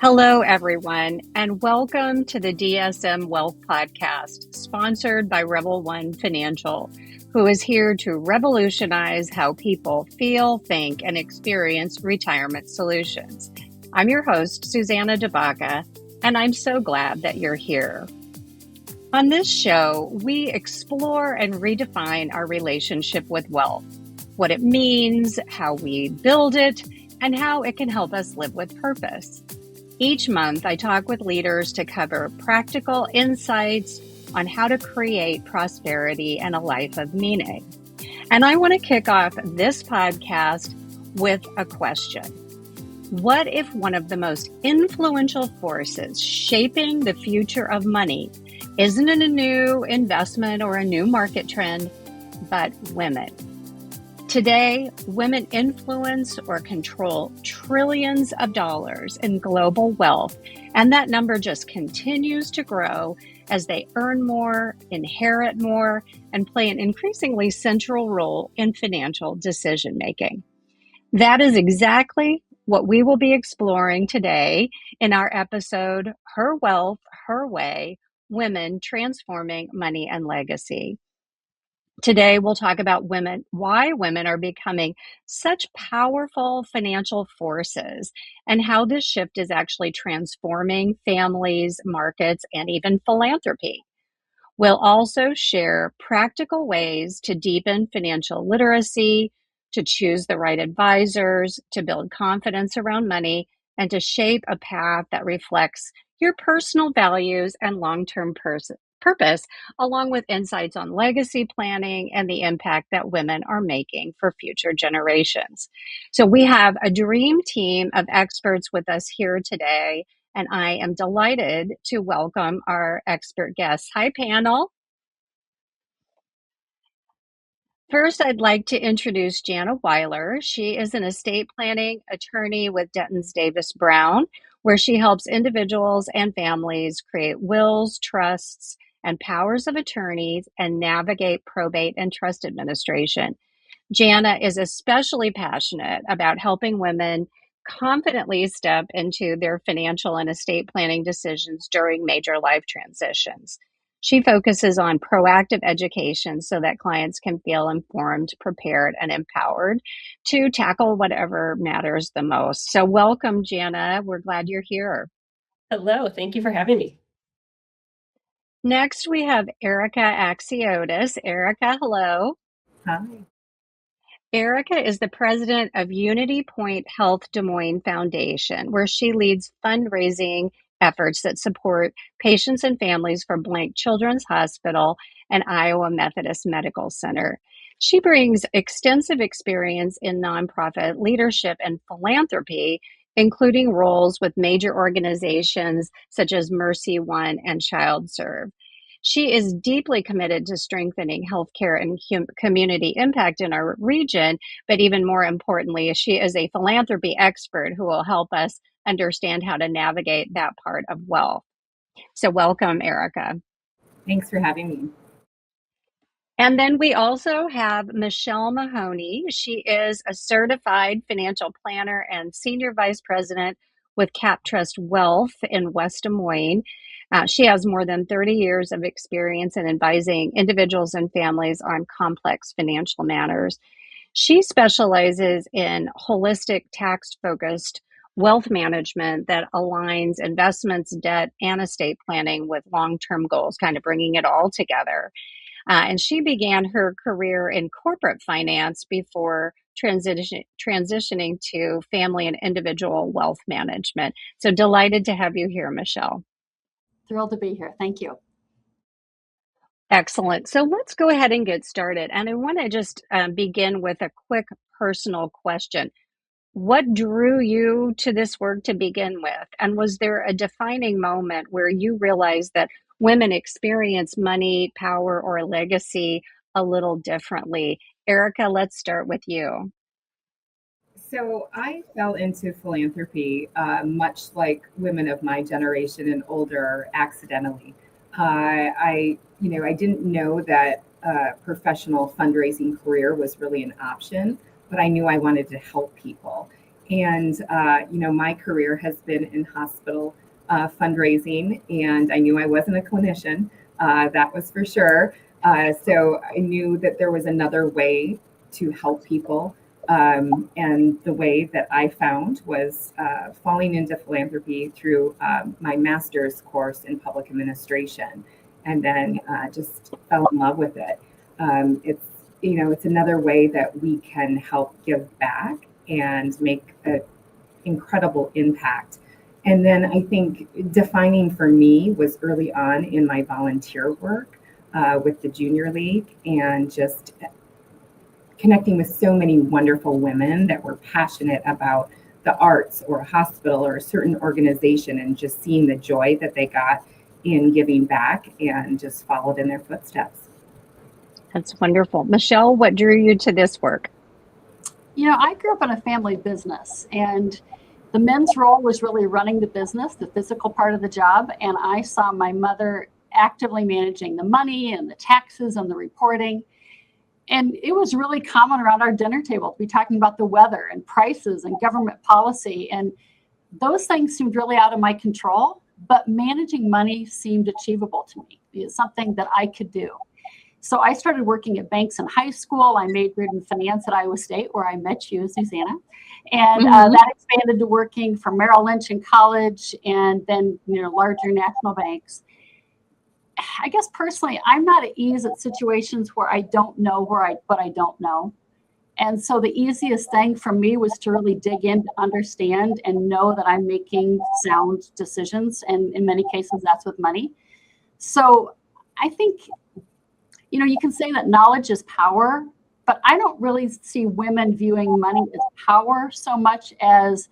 Hello, everyone, and welcome to the DSM Wealth Podcast, sponsored by Rebel One Financial, who is here to revolutionize how people feel, think, and experience retirement solutions. I'm your host, Suzanna de Baca, and I'm so glad that you're here. On this show, we explore and redefine our relationship with wealth, what it means, how we build it, and how it can help us live with purpose. Each month, I talk with leaders to cover practical insights on how to create prosperity and a life of meaning. And I want to kick off this podcast with a question. What if one of the most influential forces shaping the future of money isn't a new investment or a new market trend, but women? Today, women influence or control trillions of dollars in global wealth, and that number just continues to grow as they earn more, inherit more, and play an increasingly central role in financial decision making. That is exactly what we will be exploring today in our episode, Her Wealth, Her Way, Women Transforming Money and Legacy. Today, we'll talk about why women are becoming such powerful financial forces and how this shift is actually transforming families, markets, and even philanthropy. We'll also share practical ways to deepen financial literacy, to choose the right advisors, to build confidence around money, and to shape a path that reflects your personal values and long-term purpose, along with insights on legacy planning and the impact that women are making for future generations. So we have a dream team of experts with us here today, and I am delighted to welcome our expert guests. Hi, panel. First, I'd like to introduce Jana Weiler. She is an estate planning attorney with Dentons Davis Brown, where she helps individuals and families create wills, trusts, and powers of attorneys and navigate probate and trust administration. Jana is especially passionate about helping women confidently step into their financial and estate planning decisions during major life transitions. She focuses on proactive education so that clients can feel informed, prepared, and empowered to tackle whatever matters the most. So welcome, Jana. We're glad you're here. Hello, thank you for having me. Next, we have Erica Axiotis. Erica, hello. Hi. Erica is the president of UnityPoint Health Des Moines Foundation, where she leads fundraising efforts that support patients and families for Blank Children's Hospital and Iowa Methodist Medical Center. She brings extensive experience in nonprofit leadership and philanthropy, including roles with major organizations such as Mercy One and ChildServe. She is deeply committed to strengthening healthcare and community impact in our region, but even more importantly, she is a philanthropy expert who will help us understand how to navigate that part of wealth. So welcome, Erica. Thanks for having me. And then we also have Michelle Mahoney. She is a certified financial planner and senior vice president with CAPTRUST Wealth in West Des Moines. She has more than 30 years of experience in advising individuals and families on complex financial matters. She specializes in holistic, tax-focused wealth management that aligns investments, debt, and estate planning with long-term goals, kind of bringing it all together. And she began her career in corporate finance before transitioning to family and individual wealth management. So delighted to have you here, Michelle. Thrilled to be here. Thank you. Excellent. So let's go ahead and get started. And I want to just begin with a quick personal question. What drew you to this work to begin with? And was there a defining moment where you realized that women experience money, power, or legacy a little differently? Erica, let's start with you. So I fell into philanthropy, much like women of my generation and older, accidentally. I didn't know that a professional fundraising career was really an option, but I knew I wanted to help people. And, my career has been in hospital fundraising, and I knew I wasn't a clinician, that was for sure. So I knew that there was another way to help people. And the way that I found was falling into philanthropy through my master's course in public administration, and then just fell in love with it. It's another way that we can help give back and make an incredible impact. And then I think defining for me was early on in my volunteer work with the Junior League, and just connecting with so many wonderful women that were passionate about the arts or a hospital or a certain organization, and just seeing the joy that they got in giving back, and just followed in their footsteps. That's wonderful. Michelle, what drew you to this work? I grew up in a family business, and the men's role was really running the business, the physical part of the job. And I saw my mother actively managing the money and the taxes and the reporting. And it was really common around our dinner table to be talking about the weather and prices and government policy. And those things seemed really out of my control, but managing money seemed achievable to me. It's something that I could do. So I started working at banks in high school. I majored in finance at Iowa State, where I met you, Suzanna. And that expanded to working for Merrill Lynch in college, and then, larger national banks. I guess personally, I'm not at ease at situations where I don't know what I don't know. And so the easiest thing for me was to really dig in, to understand and know that I'm making sound decisions. And in many cases, that's with money. So I think, you can say that knowledge is power, but I don't really see women viewing money as power so much as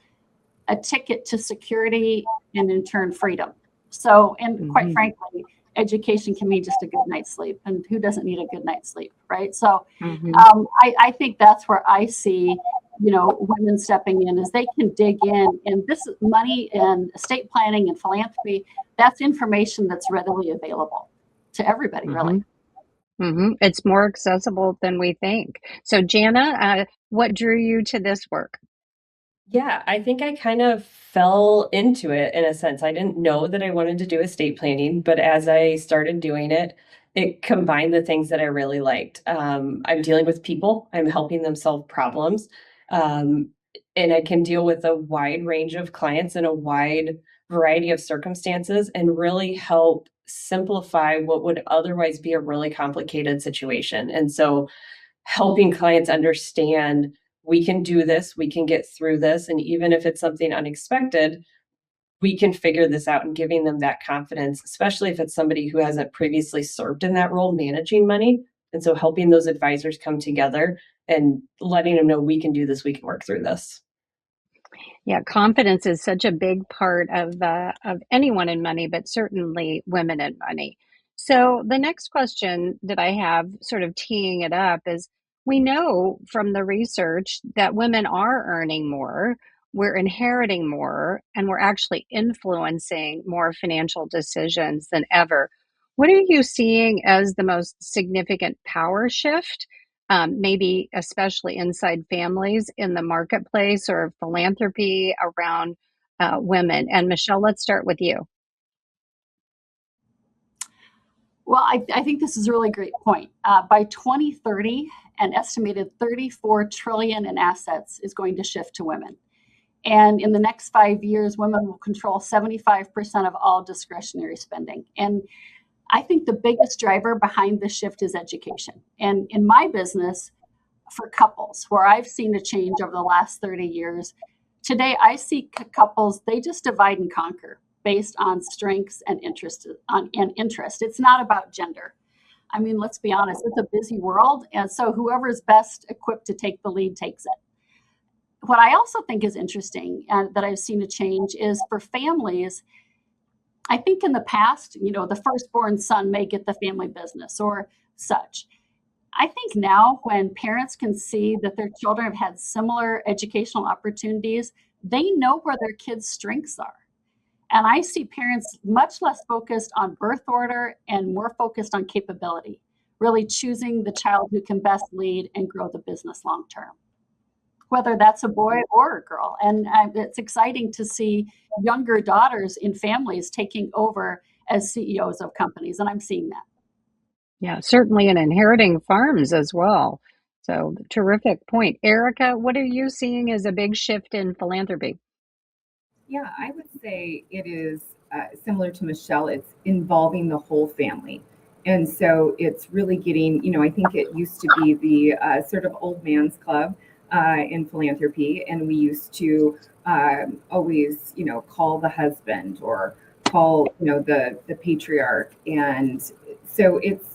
a ticket to security and in turn freedom. So, and quite frankly, education can mean just a good night's sleep, and who doesn't need a good night's sleep, right? So I think that's where I see, women stepping in, is they can dig in, and this is money and estate planning and philanthropy. That's information that's readily available to everybody, really. It's more accessible than we think. So Jana, what drew you to this work? Yeah, I think I kind of fell into it in a sense. I didn't know that I wanted to do estate planning, but as I started doing it, it combined the things that I really liked. I'm dealing with people, I'm helping them solve problems. And I can deal with a wide range of clients in a wide variety of circumstances, and really help simplify what would otherwise be a really complicated situation. And so helping clients understand, we can do this, we can get through this. And even if it's something unexpected, we can figure this out, and giving them that confidence, especially if it's somebody who hasn't previously served in that role managing money. And so helping those advisors come together and letting them know, we can do this, we can work through this. Yeah, confidence is such a big part of anyone in money, but certainly women in money. So the next question that I have, sort of teeing it up, is we know from the research that women are earning more, we're inheriting more, and we're actually influencing more financial decisions than ever. What are you seeing as the most significant power shift, maybe especially inside families, in the marketplace or philanthropy around women? And Michelle, let's start with you. Well, I think this is a really great point. By 2030, an estimated $34 trillion in assets is going to shift to women. And in the next 5 years, women will control 75% of all discretionary spending. And I think the biggest driver behind this shift is education. And in my business, for couples, where I've seen a change over the last 30 years, today I see couples, they just divide and conquer based on strengths and interest. It's not about gender. I mean, let's be honest, it's a busy world. And so whoever's best equipped to take the lead takes it. What I also think is interesting, and that I've seen a change, is for families. I think in the past, the firstborn son may get the family business or such. I think now, when parents can see that their children have had similar educational opportunities, they know where their kids' strengths are. And I see parents much less focused on birth order and more focused on capability, really choosing the child who can best lead and grow the business long term. whether that's a boy or a girl. And it's exciting to see younger daughters in families taking over as CEOs of companies. And I'm seeing that. Yeah, certainly, and inheriting farms as well. So, terrific point. Erica, what are you seeing as a big shift in philanthropy? Yeah, I would say it is similar to Michelle. It's involving the whole family. And so it's really getting, I think it used to be the sort of old man's club in philanthropy. And we used to always, call the husband or call, the patriarch. And so it's,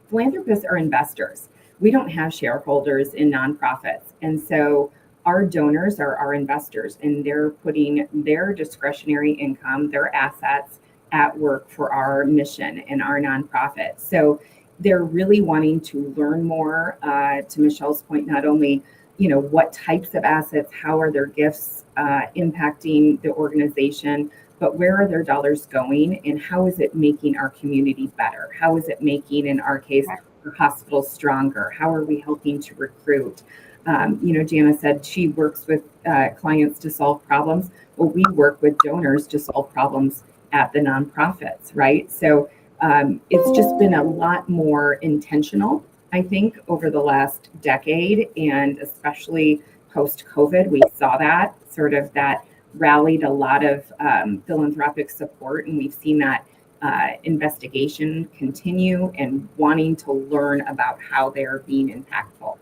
philanthropists are investors. We don't have shareholders in nonprofits. And so our donors are our investors, and they're putting their discretionary income, their assets at work for our mission and our nonprofit. So they're really wanting to learn more, to Michelle's point, not only, what types of assets, how are their gifts impacting the organization, but where are their dollars going and how is it making our community better? How is it making, in our case, our hospitals stronger? How are we helping to recruit? Jana said she works with clients to solve problems. Well, we work with donors to solve problems at the nonprofits, right? So it's just been a lot more intentional, I think, over the last decade, and especially post-COVID, we saw that rallied a lot of philanthropic support, and we've seen that investigation continue and wanting to learn about how they're being impactful.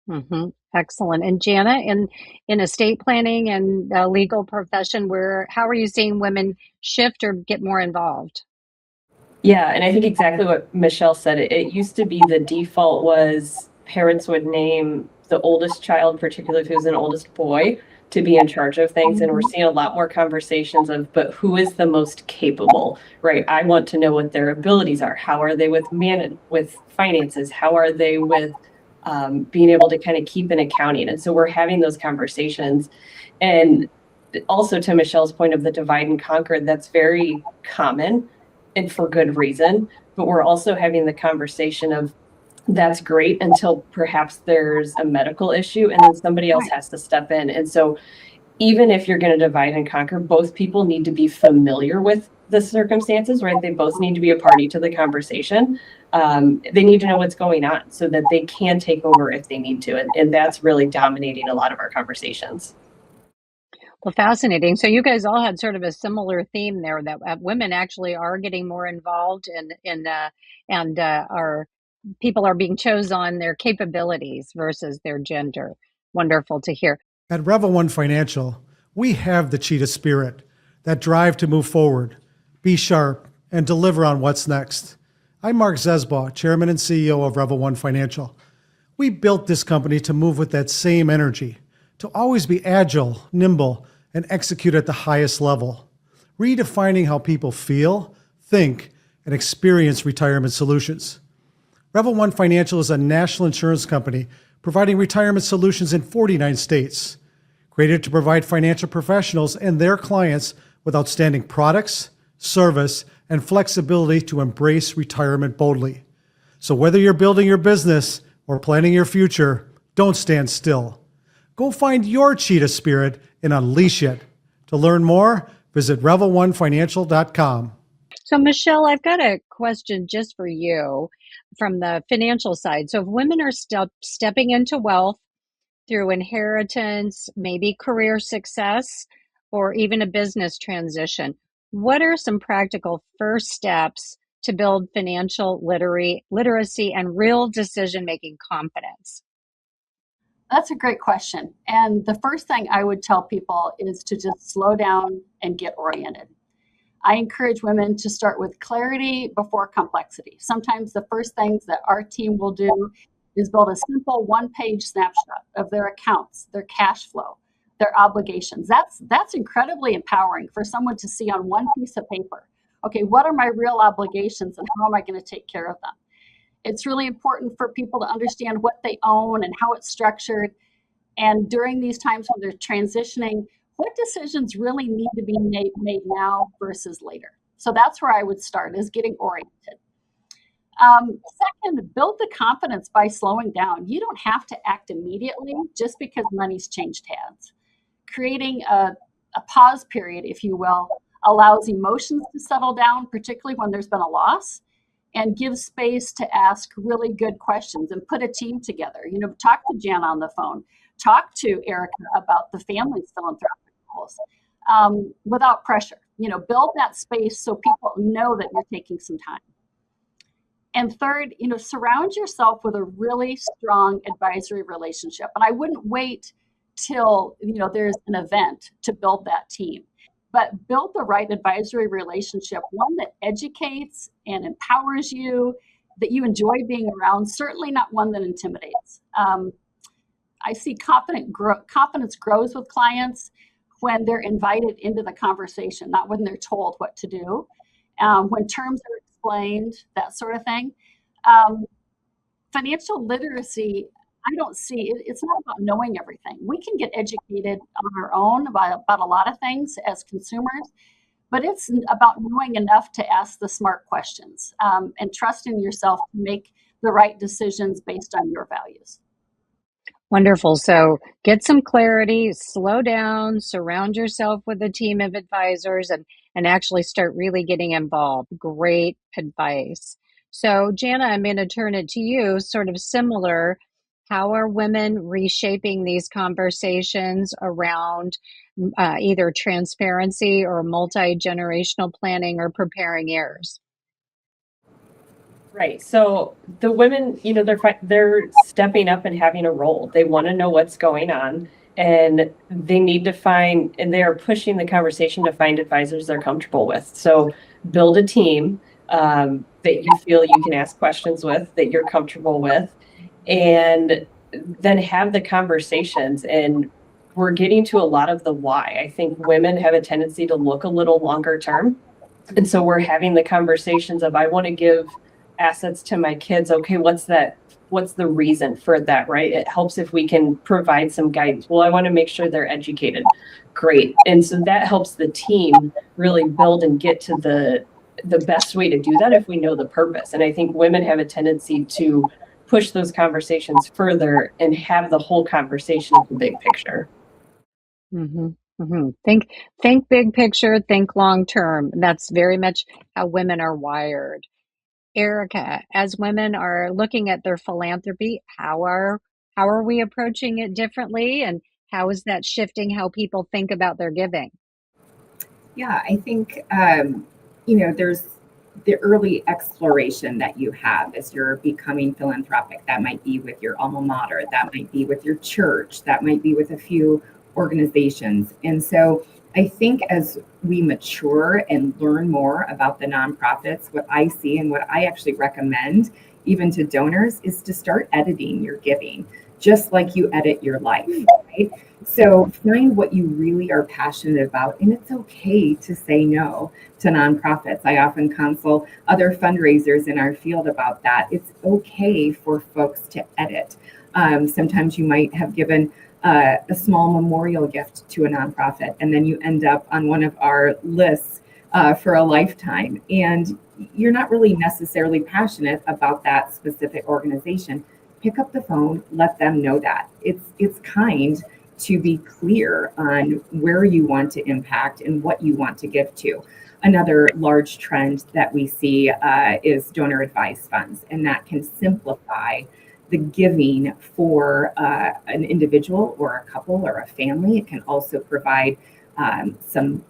Mm-hmm. Excellent. And Jana, in estate planning and the legal profession, how are you seeing women shift or get more involved? Yeah, and I think exactly what Michelle said. It used to be the default was parents would name the oldest child, particularly if it was an oldest boy, to be in charge of things. And we're seeing a lot more conversations of, but who is the most capable, right? I want to know what their abilities are. How are they with finances? How are they with being able to kind of keep an accounting? And so we're having those conversations. And also to Michelle's point of the divide and conquer, that's very common and for good reason. But we're also having the conversation of that's great until perhaps there's a medical issue and then somebody else has to step in. And so even if you're going to divide and conquer, both people need to be familiar with the circumstances, right? They both need to be a party to the conversation. They need to know what's going on so that they can take over if they need to. And that's really dominating a lot of our conversations. Well, fascinating. So you guys all had sort of a similar theme there, that women actually are getting more involved and people are being chosen on their capabilities versus their gender. Wonderful to hear. At Revel One Financial, we have the cheetah spirit, that drive to move forward, be sharp, and deliver on what's next. I'm Mark Zesbaugh, Chairman and CEO of Revel One Financial. We built this company to move with that same energy, to always be agile, nimble, and execute at the highest level, redefining how people feel, think, and experience retirement solutions. Revel One Financial is a national insurance company providing retirement solutions in 49 states, created to provide financial professionals and their clients with outstanding products, service, and flexibility to embrace retirement boldly. So whether you're building your business or planning your future, don't stand still. Go find your cheetah spirit and unleash it. To learn more, visit revel1financial.com. So Michelle, I've got a question just for you from the financial side. So if women are stepping into wealth through inheritance, maybe career success, or even a business transition, what are some practical first steps to build financial literacy and real decision-making confidence? That's a great question. And the first thing I would tell people is to just slow down and get oriented. I encourage women to start with clarity before complexity. Sometimes the first things that our team will do is build a simple one-page snapshot of their accounts, their cash flow, their obligations. That's incredibly empowering for someone to see on one piece of paper. Okay, what are my real obligations and how am I going to take care of them? It's really important for people to understand what they own and how it's structured. And during these times when they're transitioning, what decisions really need to be made now versus later? So that's where I would start, is getting oriented. Second, build the confidence by slowing down. You don't have to act immediately just because money's changed hands. Creating a pause period, if you will, allows emotions to settle down, particularly when there's been a loss, and gives space to ask really good questions and put a team together. Talk to Jana on the phone, talk to Erica about the family's philanthropic goals without pressure. Build that space so people know that you're taking some time. And third, surround yourself with a really strong advisory relationship. And I wouldn't wait till, there's an event to build that team, but build the right advisory relationship, one that educates and empowers you, that you enjoy being around, certainly not one that intimidates. I see confidence grows with clients when they're invited into the conversation, not when they're told what to do, when terms are explained, that sort of thing. Financial literacy, I don't see it's not about knowing everything. We can get educated on our own about a lot of things as consumers, but it's about knowing enough to ask the smart questions and trusting yourself to make the right decisions based on your values. Wonderful. So get some clarity, slow down, surround yourself with a team of advisors, and actually start really getting involved. Great advice. So Jana, I'm going to turn it to you, sort of similar. How are women reshaping these conversations around either transparency or multi-generational planning or preparing heirs? Right. So the women, they're stepping up and having a role. They want to know what's going on, and they need to find, and they are pushing the conversation to find advisors they're comfortable with. So build a team that you feel you can ask questions with, that you're comfortable with, and then have the conversations. And we're getting to a lot of the why. I think women have a tendency to look a little longer term. And so we're having the conversations of, I want to give assets to my kids. Okay, what's the reason for that, right? It helps if we can provide some guidance. Well, I want to make sure they're educated. Great. And so that helps the team really build and get to the best way to do that if we know the purpose. And I think women have a tendency to push those conversations further and have the whole conversation of the big picture. Mm-hmm. Mm-hmm. Think big picture, think long term. That's very much how women are wired. Erica, as women are looking at their philanthropy, how are we approaching it differently, and how is that shifting how people think about their giving? Yeah, I think there's the early exploration that you have as you're becoming philanthropic. That might be with your alma mater, that might be with your church, that might be with a few organizations. And so I think as we mature and learn more about the nonprofits, what I see and what I actually recommend even to donors is to start editing your giving, just like you edit your life, right? So find what you really are passionate about, and it's okay to say no to nonprofits. I often counsel other fundraisers in our field about that. It's okay for folks to edit. Sometimes you might have given a small memorial gift to a nonprofit, and then you end up on one of our lists for a lifetime, and you're not really necessarily passionate about that specific organization. Pick up the phone, let them know that. It's kind to be clear on where you want to impact and what you want to give to. Another large trend that we see is donor advised funds, and that can simplify the giving for an individual or a couple or a family. It can also provide some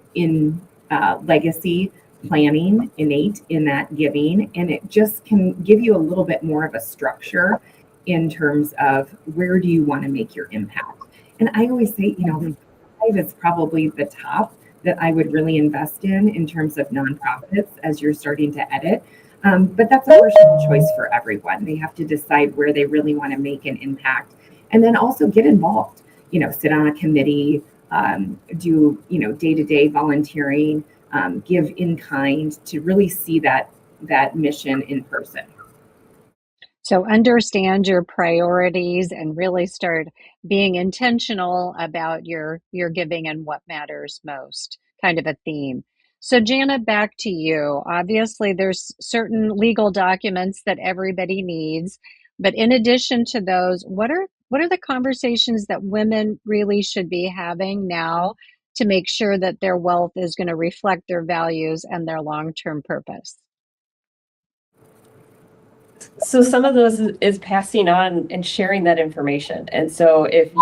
legacy planning innate in that giving, and it just can give you a little bit more of a structure in terms of where do you want to make your impact. And I always say, 5 is probably the top that I would really invest in terms of nonprofits as you're starting to edit. But that's a personal choice for everyone. They have to decide where they really want to make an impact, and then also get involved. Sit on a committee, do day-to-day volunteering, give in kind to really see that mission in person. So understand your priorities and really start being intentional about your giving and what matters most, kind of a theme. So Jana, back to you. Obviously, there's certain legal documents that everybody needs, but in addition to those, what are the conversations that women really should be having now to make sure that their wealth is going to reflect their values and their long-term purpose? So some of those is passing on and sharing that information. And so if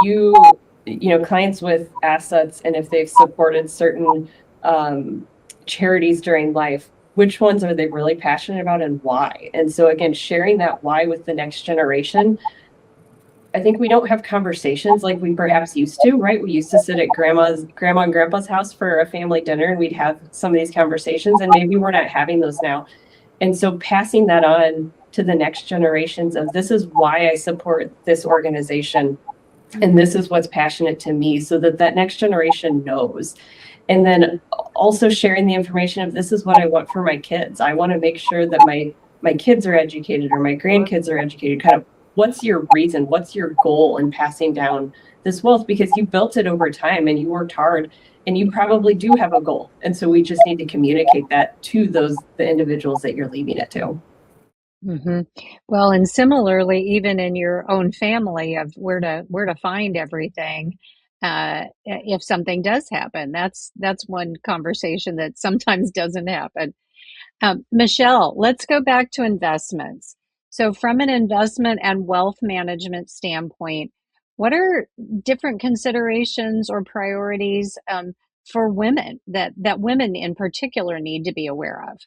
clients with assets, and if they've supported certain charities during life, which ones are they really passionate about and why? And so again, sharing that why with the next generation. I think we don't have conversations like we perhaps used to, right? We used to sit at grandma and grandpa's house for a family dinner, and we'd have some of these conversations, and maybe we're not having those now. And so passing that on to the next generations of, this is why I support this organization, and this is what's passionate to me, so that that next generation knows. And then also sharing the information of, this is what I want for my kids. I want to make sure that my kids are educated, or my grandkids are educated. Kind of, what's your reason? What's your goal in passing down this wealth? Because you built it over time and you worked hard, and you probably do have a goal. And so we just need to communicate that to the individuals that you're leaving it to. Mm-hmm. Well, and similarly, even in your own family, of where to find everything, if something does happen, that's one conversation that sometimes doesn't happen. Michelle, let's go back to investments. So, from an investment and wealth management standpoint, what are different considerations or priorities for women that women in particular need to be aware of?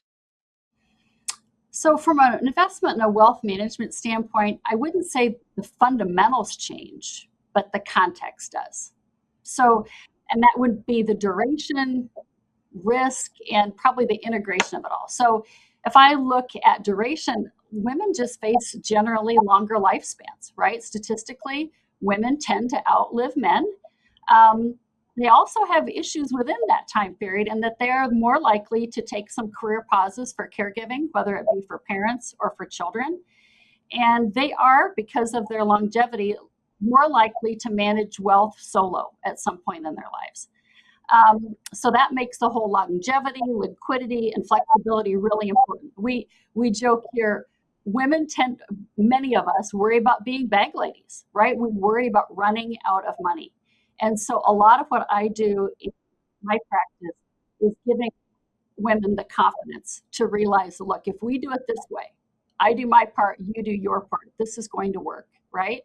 So from an investment and a wealth management standpoint, I wouldn't say the fundamentals change, but the context does. So, and that would be the duration, risk, and probably the integration of it all. So if I look at duration, women just face generally longer lifespans, right? Statistically, women tend to outlive men. They also have issues within that time period, and that they're more likely to take some career pauses for caregiving, whether it be for parents or for children. And they are, because of their longevity, more likely to manage wealth solo at some point in their lives. So that makes the whole longevity, liquidity, and flexibility really important. We joke here, many of us worry about being bag ladies, right? We worry about running out of money. And so a lot of what I do in my practice is giving women the confidence to realize, look, if we do it this way, I do my part, you do your part, this is going to work, right?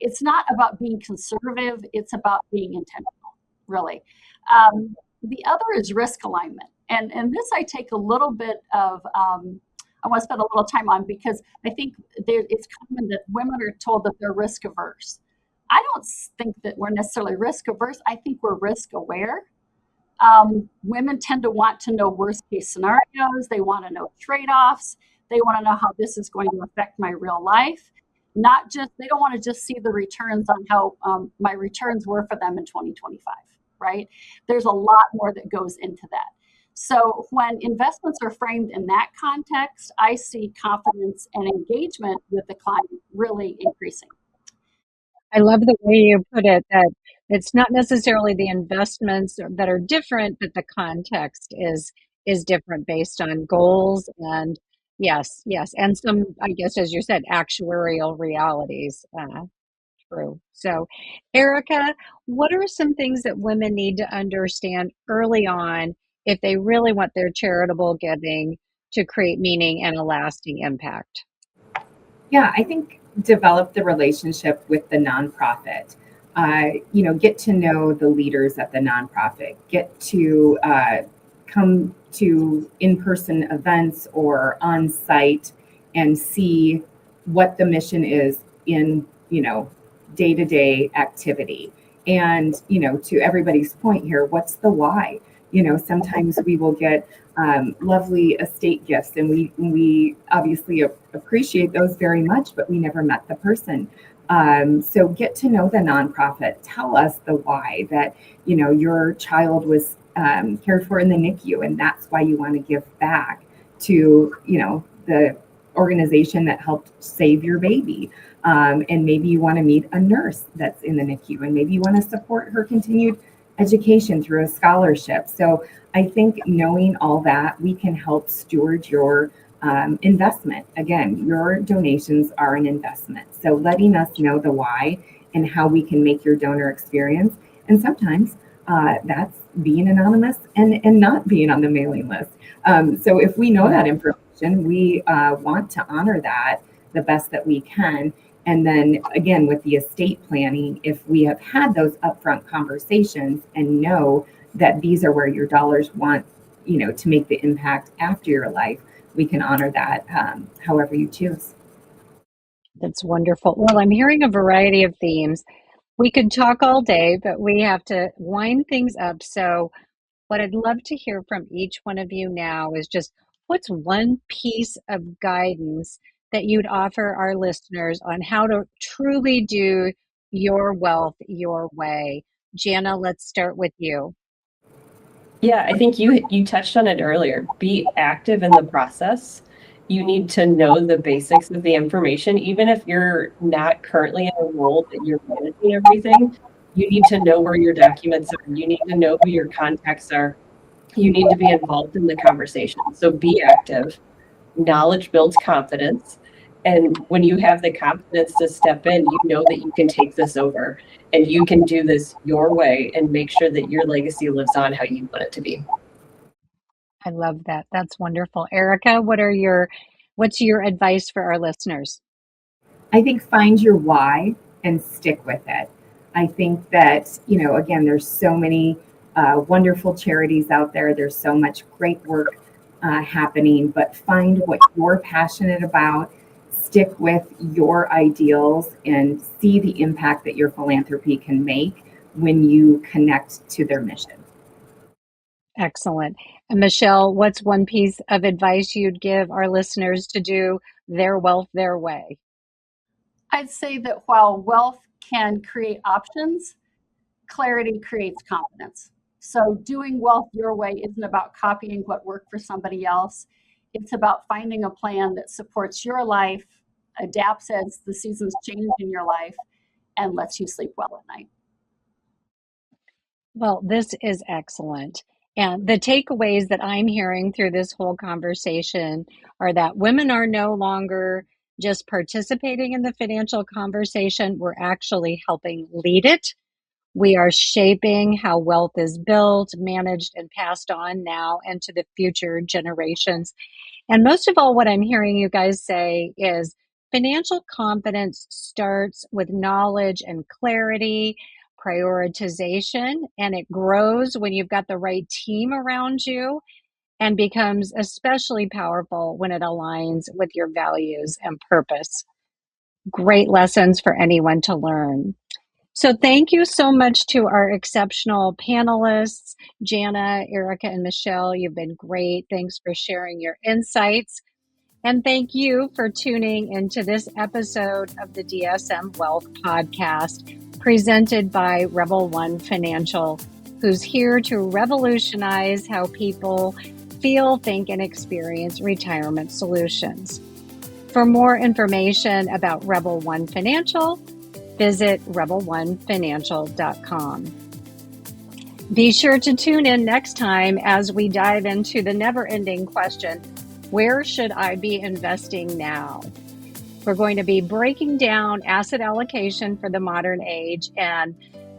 It's not about being conservative, it's about being intentional, really. The other is risk alignment. And this I take a little bit of, I want to spend a little time on, because I think it's common that women are told that they're risk averse. I don't think that we're necessarily risk averse. I think we're risk aware. Women tend to want to know worst case scenarios. They want to know trade-offs. They want to know how this is going to affect my real life. They don't want to just see the returns on how my returns were for them in 2025, right? There's a lot more that goes into that. So when investments are framed in that context, I see confidence and engagement with the client really increasing. I love the way you put it, that it's not necessarily the investments that are different, but the context is different based on goals and yes, and some, I guess, as you said, actuarial realities. True. So, Erica, what are some things that women need to understand early on if they really want their charitable giving to create meaning and a lasting impact? Yeah, I think develop the relationship with the nonprofit. Get to know the leaders at the nonprofit. Get to come to in-person events or on site and see what the mission is in day-to-day activity. And to everybody's point here, what's the why? Sometimes we will get lovely estate gifts, and we obviously appreciate those very much, but we never met the person. So get to know the nonprofit. Tell us the why, that your child was cared for in the NICU, and that's why you want to give back to the organization that helped save your baby. And maybe you want to meet a nurse that's in the NICU, and maybe you want to support her continued education through a scholarship. So I think knowing all that, we can help steward your investment. Again, your donations are an investment. So letting us know the why and how we can make your donor experience. And sometimes that's being anonymous and not being on the mailing list. So if we know that information, we want to honor that the best that we can. And then again, with the estate planning, if we have had those upfront conversations and know that these are where your dollars want, to make the impact after your life, we can honor that however you choose. That's wonderful. Well, I'm hearing a variety of themes. We could talk all day, but we have to wind things up. So what I'd love to hear from each one of you now is just what's one piece of guidance that you'd offer our listeners on how to truly do your wealth your way? Jana, let's start with you. Yeah, I think you touched on it earlier. Be active in the process. You need to know the basics of the information, even if you're not currently in a role that you're managing everything. You need to know where your documents are. You need to know who your contacts are. You need to be involved in the conversation. So be active. Knowledge builds confidence. And when you have the confidence to step in, you know that you can take this over and you can do this your way and make sure that your legacy lives on how you want it to be. I love that. That's wonderful. Erica, what's your advice for our listeners? I think find your why and stick with it. I think that, again, there's so many wonderful charities out there. There's so much great work happening, but find what you're passionate about, stick with your ideals, and see the impact that your philanthropy can make when you connect to their mission. Excellent. And Michelle, what's one piece of advice you'd give our listeners to do their wealth their way? I'd say that while wealth can create options, clarity creates confidence. So doing wealth your way isn't about copying what worked for somebody else. It's about finding a plan that supports your life, adapts as the seasons change in your life, and lets you sleep well at night. Well, this is excellent. And the takeaways that I'm hearing through this whole conversation are that women are no longer just participating in the financial conversation, we're actually helping lead it. We are shaping how wealth is built, managed, and passed on now and to the future generations. And most of all, what I'm hearing you guys say is financial confidence starts with knowledge and clarity, prioritization, and it grows when you've got the right team around you and becomes especially powerful when it aligns with your values and purpose. Great lessons for anyone to learn. So thank you so much to our exceptional panelists, Jana, Erica, and Michelle. You've been great. Thanks for sharing your insights. And thank you for tuning into this episode of the DSM Wealth Podcast, presented by Rebel One Financial, who's here to revolutionize how people feel, think, and experience retirement solutions. For more information about Rebel One Financial, visit rebelonefinancial.com. Be sure to tune in next time as we dive into the never-ending question, where should I be investing now? We're going to be breaking down asset allocation for the modern age and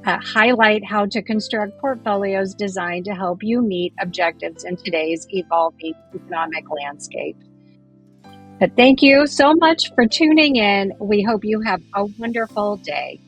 highlight how to construct portfolios designed to help you meet objectives in today's evolving economic landscape. But thank you so much for tuning in. We hope you have a wonderful day.